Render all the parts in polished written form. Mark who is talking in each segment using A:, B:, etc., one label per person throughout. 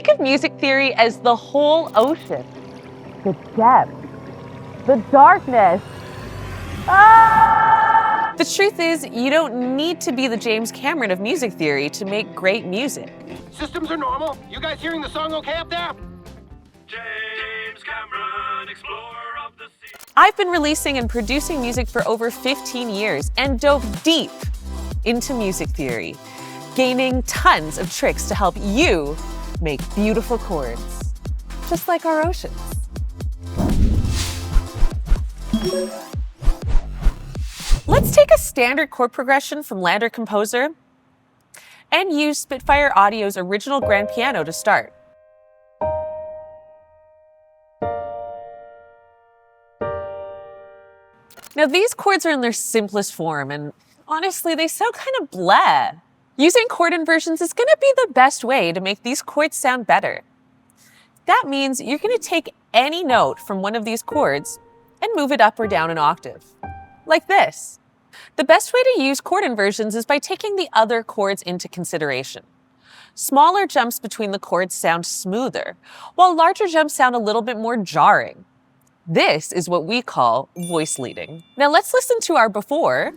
A: Think of music theory as the whole ocean. The depth, the darkness. Ah! The truth is, you don't need to be the James Cameron of music theory to make great music.
B: Systems are normal. You guys hearing the song okay up there?
C: James Cameron, explorer of the sea.
A: I've been releasing and producing music for over 15 years and dove deep into music theory, gaining tons of tricks to help you make beautiful chords, just like our oceans. Let's take a standard chord progression from LANDR Composer and use Spitfire Audio's original grand piano to start. Now these chords are in their simplest form, and honestly, they sound kind of bleh. Using chord inversions is gonna be the best way to make these chords sound better. That means you're gonna take any note from one of these chords and move it up or down an octave, like this. The best way to use chord inversions is by taking the other chords into consideration. Smaller jumps between the chords sound smoother, while larger jumps sound a little bit more jarring. This is what we call voice leading. Now let's listen to our before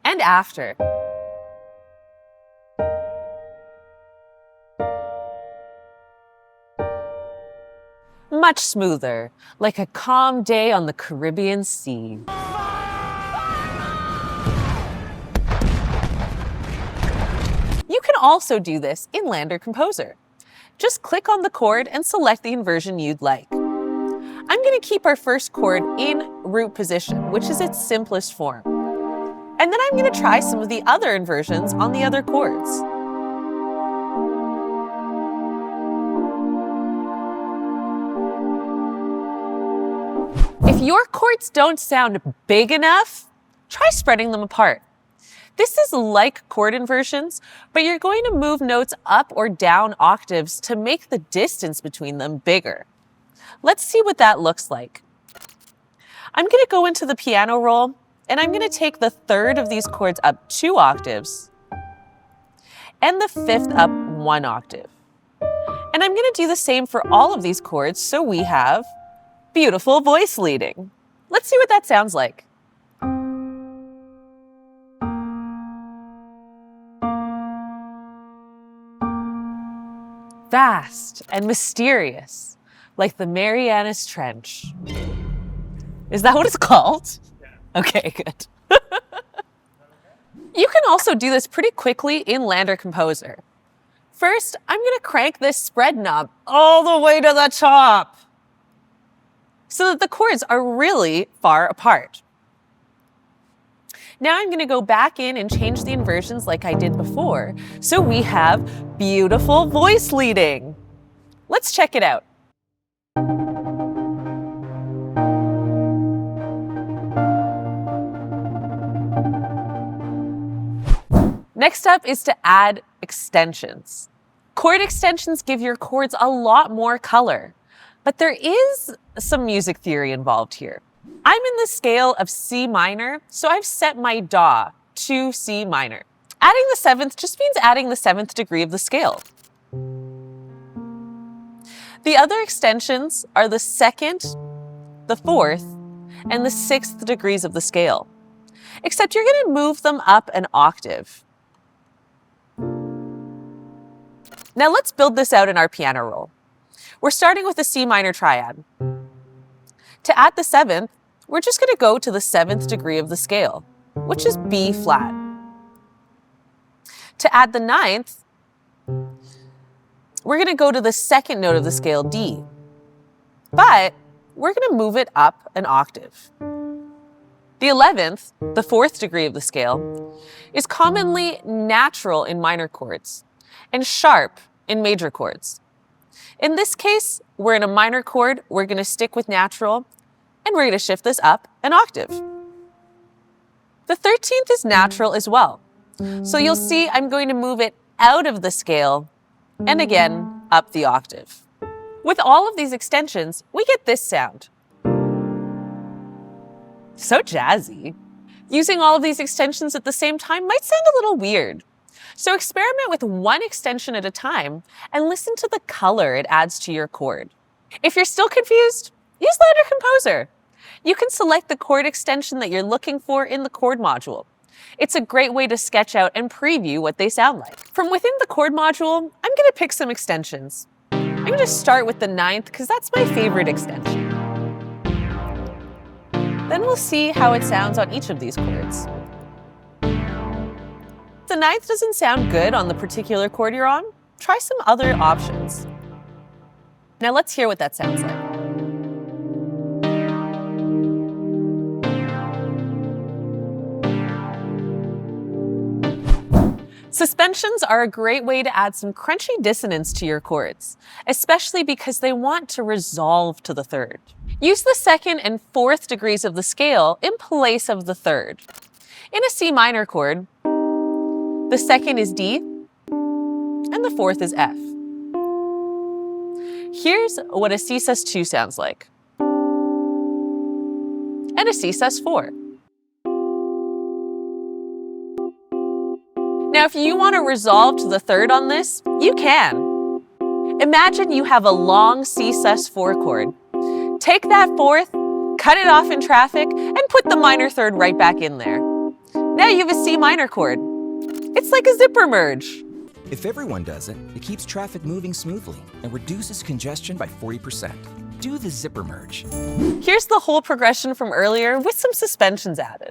A: and after. Much smoother, like a calm day on the Caribbean Sea. You can also do this in LANDR Composer. Just click on the chord and select the inversion you'd like. I'm going to keep our first chord in root position, which is its simplest form. And then I'm going to try some of the other inversions on the other chords. If your chords don't sound big enough, try spreading them apart. This is like chord inversions, but you're going to move notes up or down octaves to make the distance between them bigger. Let's see what that looks like. I'm going to go into the piano roll, and I'm going to take the third of these chords up 2 octaves, and the 5th up 1 octave. And I'm going to do the same for all of these chords, so we have beautiful voice leading. Let's see what that sounds like. Vast and mysterious, like the Marianas Trench. Is that what it's called? Yeah. Okay, good. You can also do this pretty quickly in LANDR Composer. First, I'm going to crank this spread knob all the way to the top so that the chords are really far apart. Now I'm going to go back in and change the inversions like I did before, so we have beautiful voice leading. Let's check it out. Next up is to add extensions. Chord extensions give your chords a lot more color, but there is some music theory involved here. I'm in the scale of C minor, so I've set my DAW to C minor. Adding the 7th just means adding the 7th degree of the scale. The other extensions are the 2nd, the 4th, and the 6th degrees of the scale, except you're going to move them up an octave. Now let's build this out in our piano roll. We're starting with a C minor triad. To add the 7th, we're just going to go to the 7th degree of the scale, which is B flat. To add the 9th, we're going to go to the 2nd note of the scale, D, but we're going to move it up an octave. The 11th, the 4th degree of the scale, is commonly natural in minor chords and sharp in major chords. In this case, we're in a minor chord, we're going to stick with natural, and we're going to shift this up an octave. The 13th is natural as well. So you'll see I'm going to move it out of the scale and again up the octave. With all of these extensions, we get this sound. So jazzy. Using all of these extensions at the same time might sound a little weird. So experiment with one extension at a time and listen to the color it adds to your chord. If you're still confused, use LANDR Composer. You can select the chord extension that you're looking for in the chord module. It's a great way to sketch out and preview what they sound like. From within the chord module, I'm going to pick some extensions. I'm going to start with the 9th because that's my favorite extension. Then we'll see how it sounds on each of these chords. If the 9th doesn't sound good on the particular chord you're on, try some other options. Now let's hear what that sounds like. Suspensions are a great way to add some crunchy dissonance to your chords, especially because they want to resolve to the 3rd. Use the 2nd and 4th degrees of the scale in place of the 3rd. In a C minor chord, the 2nd is D and the 4th is F. Here's what a C sus2 sounds like, and a C sus4. Now, if you want to resolve to the 3rd on this, you can. Imagine you have a long C sus4 chord. Take that 4th, cut it off in traffic, and put the minor 3rd right back in there. Now you have a C minor chord. It's like a zipper merge.
D: If everyone does it, it keeps traffic moving smoothly and reduces congestion by 40%. Do the zipper merge.
A: Here's the whole progression from earlier with some suspensions added.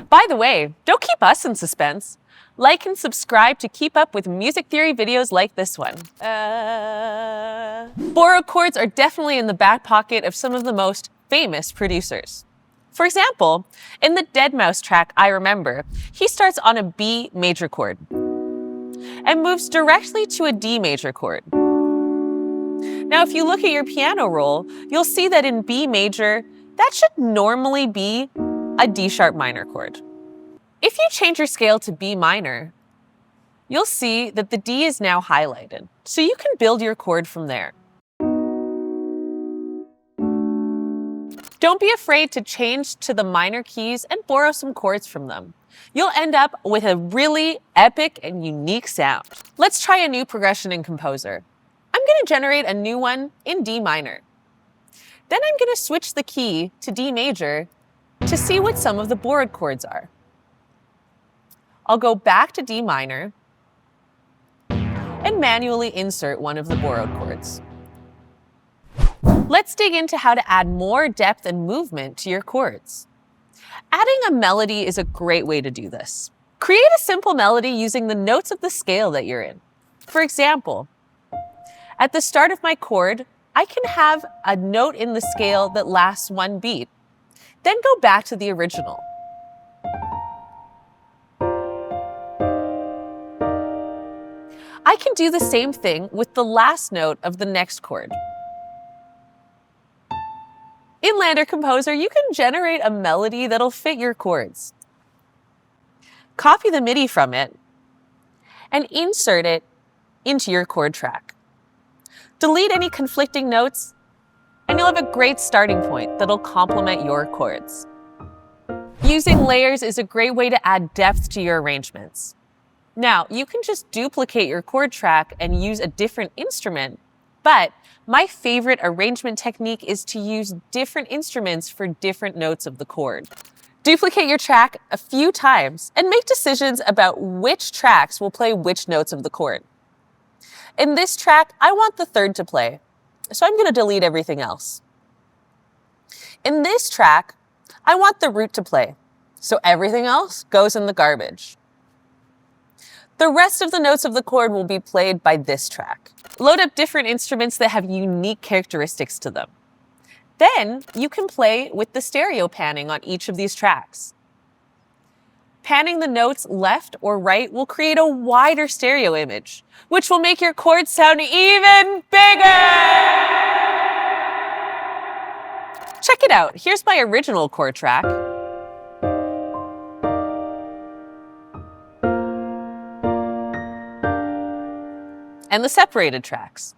A: By the way, don't keep us in suspense. Like and subscribe to keep up with music theory videos like this one. Borrowed chords are definitely in the back pocket of some of the most famous producers. For example, in the deadmau5 track I Remember, he starts on a B major chord and moves directly to a D major chord. Now, if you look at your piano roll, you'll see that in B major, that should normally be a D sharp minor chord. If you change your scale to B minor, you'll see that the D is now highlighted, so you can build your chord from there. Don't be afraid to change to the minor keys and borrow some chords from them. You'll end up with a really epic and unique sound. Let's try a new progression in Composer. I'm going to generate a new one in D minor. Then I'm going to switch the key to D major to see what some of the borrowed chords are. I'll go back to D minor and manually insert one of the borrowed chords. Let's dig into how to add more depth and movement to your chords. Adding a melody is a great way to do this. Create a simple melody using the notes of the scale that you're in. For example, at the start of my chord, I can have a note in the scale that lasts 1 beat, then go back to the original. I can do the same thing with the last note of the next chord. In LANDR Composer, you can generate a melody that'll fit your chords. Copy the MIDI from it and insert it into your chord track. Delete any conflicting notes, and you'll have a great starting point that'll complement your chords. Using layers is a great way to add depth to your arrangements. Now, you can just duplicate your chord track and use a different instrument, but my favorite arrangement technique is to use different instruments for different notes of the chord. Duplicate your track a few times and make decisions about which tracks will play which notes of the chord. In this track, I want the 3rd to play, so I'm going to delete everything else. In this track, I want the root to play, so everything else goes in the garbage. The rest of the notes of the chord will be played by this track. Load up different instruments that have unique characteristics to them. Then you can play with the stereo panning on each of these tracks. Panning the notes left or right will create a wider stereo image, which will make your chords sound even bigger! Check it out. Here's my original chord track. And the separated tracks.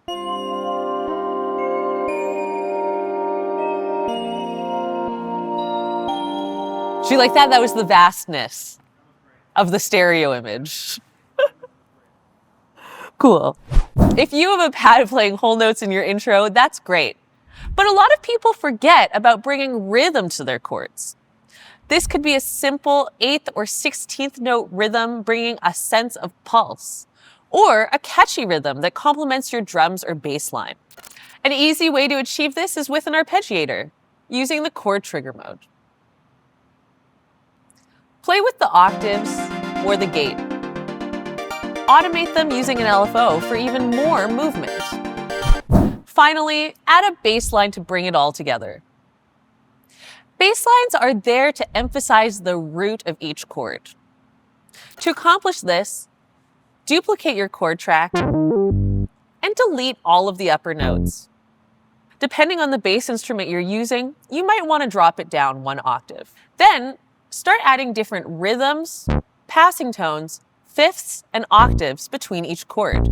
A: Do you like that? That was the vastness of the stereo image. Cool. If you have a pad playing whole notes in your intro, that's great. But a lot of people forget about bringing rhythm to their chords. This could be a simple 8th or 16th note rhythm bringing a sense of pulse, or a catchy rhythm that complements your drums or bass line. An easy way to achieve this is with an arpeggiator, using the chord trigger mode. Play with the octaves or the gate. Automate them using an LFO for even more movement. Finally, add a bass line to bring it all together. Bass lines are there to emphasize the root of each chord. To accomplish this, duplicate your chord track and delete all of the upper notes. Depending on the bass instrument you're using, you might want to drop it down 1 octave. Then, start adding different rhythms, passing tones, fifths, and octaves between each chord.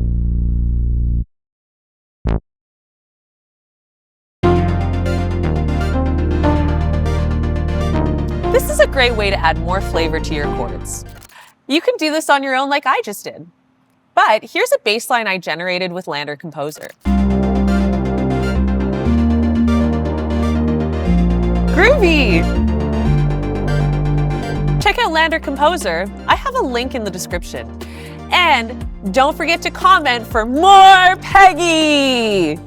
A: This is a great way to add more flavor to your chords. You can do this on your own like I just did. But here's a bass line I generated with LANDR Composer. Groovy! Check out LANDR Composer. I have a link in the description. And don't forget to comment for more Peggy!